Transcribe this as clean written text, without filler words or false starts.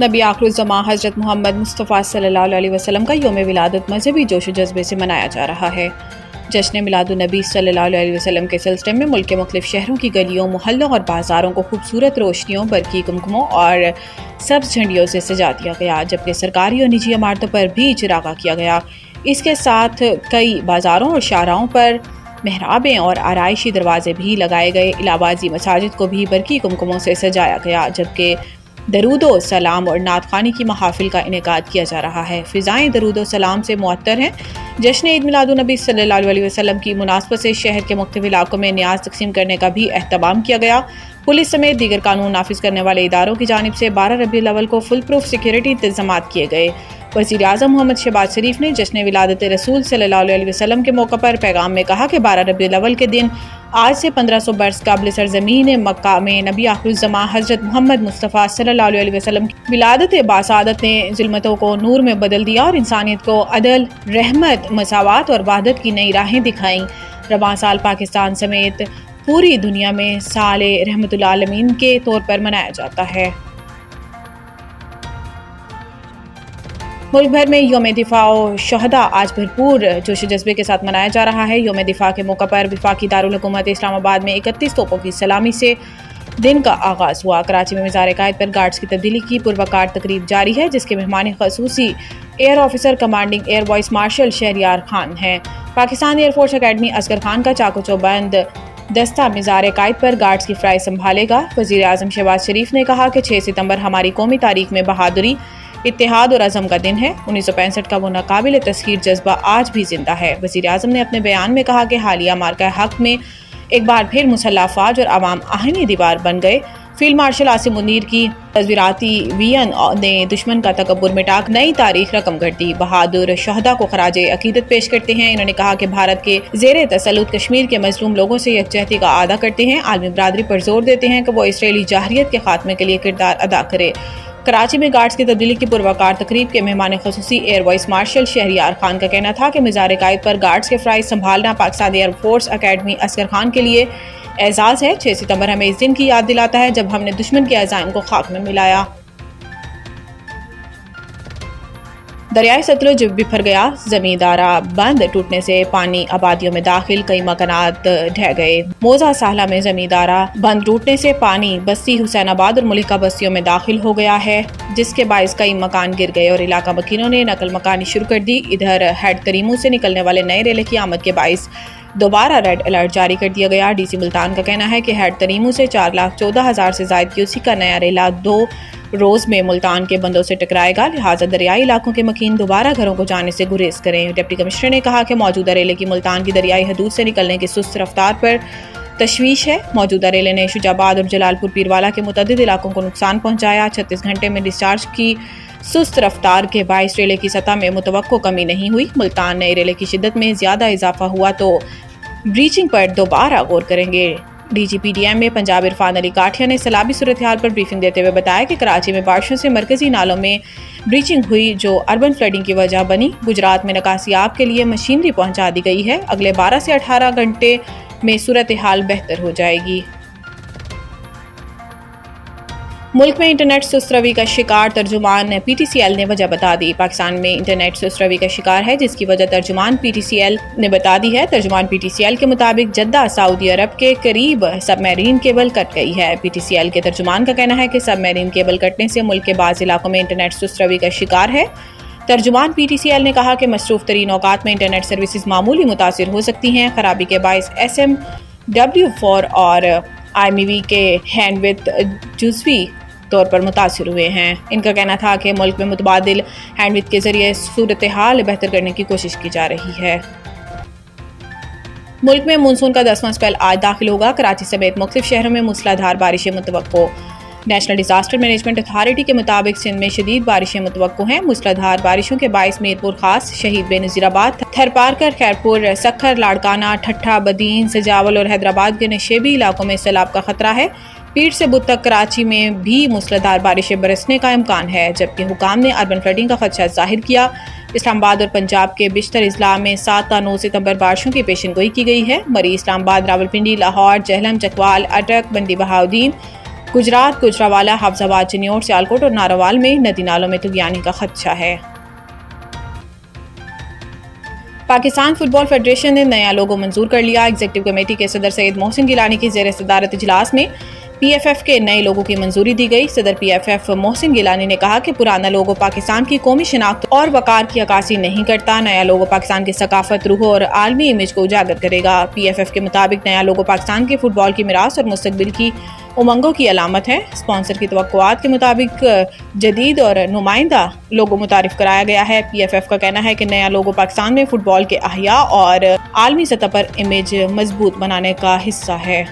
नबी आखिरुज़्ज़मां हज़रत मोहम्मद मुस्तफ़ा सल्लल्लाहु अलैहि वसल्लम का यौम विलादत मजहबी जोश व जज्बे से मनाया जा रहा है। जश्न मिलादुन्नबी सल्लल्लाहु अलैहि वसल्लम के सिलसिले में मुल्क के मुख्तलिफ शहरों की गलियों, मोहल्लों और बाज़ारों को खूबसूरत रोशनियों, बरकी कुमकुमों और सब्ज़ झंडियों से सजा दिया गया, जबकि सरकारी और निजी इमारतों पर भी चिरागा किया गया। इसके साथ कई बाज़ारों और शाहराहों पर मेहराबें और आराइशी दरवाजे भी लगाए गए। इलाहाबादी मसाजिद को भी बरकी कुमकुमों से सजाया गया, जबकि दरूदो सलाम और नात ख़्वानी की महाफिल का इनेकाद किया जा रहा है। फ़िज़ाएँ दरूदो सलाम से मुअत्तर हैं। जश्न ईद मिलादुन्नबी सल्लल्लाहु अलैहि वसल्लम की मुनासबत से शहर के मुख्तलिफ इलाकों में न्याज़ तक़सीम करने का भी एहतमाम किया गया। पुलिस समेत दीगर कानून नाफिज करने वाले इदारों की जानिब से 12 रबीउल अव्वल को फुल प्रूफ सिक्योरिटी इंतज़ामात किए गए। वज़ीर आज़म मोहम्मद शहबाज शरीफ ने जश्न विलादत रसूल सल्लल्लाहु अलैहि वसल्लम के मौके पर पैगाम में कहा कि 12 रबीउल अव्वल के दिन आज से 1500 बरस कबल सरज़मीन मक्का में नबी आखिरुज़्ज़मां हज़रत मोहम्मद मुस्तफ़ा सल्लल्लाहु अलैहि वसल्लम की विलादत बासादत ने ज़ुल्मतों को नूर में बदल दिया और इंसानियत को अदल, रहमत, मसावत और वहदत की नई राहें दिखाईं। रवां साल पाकिस्तान समेत पूरी दुनिया में साले रहमतुल आलमीन के तौर पर मनाया जाता है। मुल्क भर में यौम दिफा व शुहदा आज भरपूर जोश जज्बे के साथ मनाया जा रहा है। यौम दिफा के मौके पर वफाकी दारुल हुकूमत इस्लामाबाद में 31 तोपों की सलामी से दिन का आगाज़ हुआ। कराची में मज़ार कायद पर गार्ड्स की तब्दीली की पुरवकार तकरीब जारी है, जिसके मेहमान ख़ुसूसी air officer commanding air vice marshal Shahryar Khan हैं। पाकिस्तान एयरफोर्स अकेडमी असगर खान का चाको चौबंद दस्ता मज़ार कायद पर गार्ड्स की फ्राइज संभालेगा। वज़ीर आज़म शहबाज शरीफ ने कहा कि 6 सितंबर हमारी कौमी तारीख में बहादुरी, इत्तेहाद और अज़म का दिन है। 1965 का वो नाकाबिल तस्खीर जज्बा आज भी जिंदा है। वज़ीर आज़म ने अपने बयान में कहा कि हालिया मार्का हक में एक बार फिर मुसल्लह अफ़वाज और आवाम आहनी दीवार बन गए। फील्ड मार्शल आसिम मुनीर की तस्वीराती वियन ने दुश्मन का तकब्बुर मिटा नई तारीख रकम कर दी। बहादुर शहदा को खराजे अकीदत पेश करते हैं। इन्होंने कहा कि भारत के ज़ेरे तसल्लुत कश्मीर के मजलूम लोगों से यकजहती का आदा करते हैं। आलमी बरादरी पर जोर देते हैं कि वो इसराइली जाहरियत के खात्मे के लिए किरदार अदा करे। कराची में गार्ड्स की तब्दीली की पुरवकार तकरीब के मेहमान ख़ुसूसी air vice marshal Shahryar Khan का कहना था कि मज़ार कायद पर गार्ड्स के फ्राइज संभालना Pakistan air force academy Asghar Khan के लिए एजाज़ है। 6 सितंबर हमें इस दिन की याद दिलाता है जब हमने दुश्मन के अज़ाइम को खाक में मिलाया। दरियाई सतलुज बिफर गया, ज़मींदारा बंद टूटने से पानी आबादियों में दाखिल, कई मकानात ढह गए। मोजा साहला में ज़मींदारा बंद टूटने से पानी बस्ती हुसैनाबाद और मुलिका बस्तियों में दाखिल हो गया है, जिसके बायस कई मकान गिर गए और इलाका मकीनों ने नकल मकानी शुरू कर दी। इधर हेड करीमू से निकलने वाले नए रेले की आमद के बायस दोबारा रेड अलर्ट जारी कर दिया गया। डीसी मुल्तान का कहना है कि हेड तरीमू से 4,14,000 से ज़ायद क्यूसी का नया रेला 2 रोज़ में मुल्तान के बंदों से टकराएगा, लिहाजा दरियाई इलाकों के मकीन दोबारा घरों को जाने से गुरेज करें। डिप्टी कमिश्नर ने कहा कि मौजूदा रेले की मुल्तान की दरियाई हदूद से निकलने की सुस्त रफ्तार पर तशवीश है। मौजूदा रेले ने शुजाबाद और जलालपुर पीरवाला के मुतअद्दिद इलाकों को नुकसान पहुँचाया। 36 घंटे में डिस्चार्ज की सुस्त रफ्तार के बायस रेले की सतह में मुतवक्को कमी नहीं हुई। मुल्तान नए रेले की शिद्दत में ज़्यादा इजाफा हुआ तो ब्रीचिंग पर दोबारा गौर करेंगे। DGPDM में पंजाब इरफान अली काठिया ने सैलाबी सूरत हाल पर ब्रीफिंग देते हुए बताया कि कराची में बारिशों से मरकजी नालों में ब्रीचिंग हुई, जो अर्बन फ्लडिंग की वजह बनी। गुजरात में निकासियाब के लिए मशीनरी पहुंचा दी गई है। अगले 12 से 18 घंटे में सूरत हाल बेहतर हो जाएगी। मुल्क में इंटरनेट सुस्त रवि का शिकार, तर्जुमान PTCL ने वजह बता दी। पाकिस्तान में इंटरनेट सुस्त रवि का शिकार है, जिसकी वजह तर्जुमान PTCL ने बता दी है। तर्जुमान PTCL के मुताबिक जद्दा सऊदी अरब के करीब सबमरीन केबल कट गई है। PTCL के तर्जुमान का कहना है कि सबमरीन केबल कटने से मुल्क के बाज़ इलाकों में इंटरनेट सुस्त रवि का शिकार है। तर्जुमान PTCL ने कहा कि मसरूफ़ तरीन औकात में इंटरनेट सर्विसेज मामूली मुतासिर हो सकती हैं। खराबी के बायस SMW4 और IMEV के हैंडविथ जुज़वी तौर पर मुतासिर हुए हैं। इनका कहना था कि मुल्क में मुतबादिल हैंडविथ के जरिए सूरत हाल बेहतर करने की कोशिश की जा रही है। मुल्क में मानसून का 10वां स्पेल आज दाखिल होगा। कराची समेत मुख्तलिफ शहरों में मूसलाधार बारिशें मुतवक्को। नेशनल डिजास्टर मैनेजमेंट अथॉरिटी के मुताबिक सिंध में शदीद बारिशें मुतवक्को हैं। मूसलाधार बारिशों के बायस मीरपुर खास, शहीद बेनज़ीराबाद, थरपारकर, खैरपुर, सखर, लाड़काना, ठट्ठा, बदीन, सजावल और हैदराबाद के नशेबी इलाकों में सैलाब का खतरा है। पीर से बुध तक कराची में भी मूसलाधार बारिशें बरसने का इम्कान है, जबकि हुकाम ने अर्बन फ्लडिंग का खदशा जाहिर किया। इस्लामाबाद और पंजाब के बिश्तर अजला में 7 ता 9 सितंबर बारिशों की पेशन गोई की गई है। मरी, इस्लामाबाद, रावलपिंडी, लाहौर, जहलम, चकवाल, अटक, बंदी बहाउद्दीन گجرات، گوجرانوالا، حافظ آباد، چنیوٹ، سیالکوٹ اور ناروال میں ندی نالوں میں طغیانی کا خدشہ ہے۔ پاکستان فٹ بال فیڈریشن نے نیا لوگو منظور کر لیا۔ ایگزیکٹو کمیٹی کے صدر سید محسن گیلانی کی زیر صدارت اجلاس میں پی ایف ایف کے نئے لوگو کی منظوری دی گئی۔ صدر پی ایف ایف محسن گیلانی نے کہا کہ پرانا لوگو پاکستان کی قومی شناخت اور وقار کی عکاسی نہیں کرتا۔ نیا لوگو پاکستان کی ثقافت، روح اور عالمی امیج کو اجاگر کرے گا۔ پی ایف ایف کے مطابق نیا لوگو پاکستان کے فٹ بال کی میراث اور مستقبل کی امنگوں کی علامت ہے۔ اسپانسر کی توقعات کے مطابق جدید اور نمائندہ لوگو متعارف کرایا گیا ہے۔ پی ایف ایف کا کہنا ہے کہ نیا لوگو پاکستان میں فٹ بال کے احیاء اور عالمی سطح پر امیج مضبوط بنانے کا حصہ ہے۔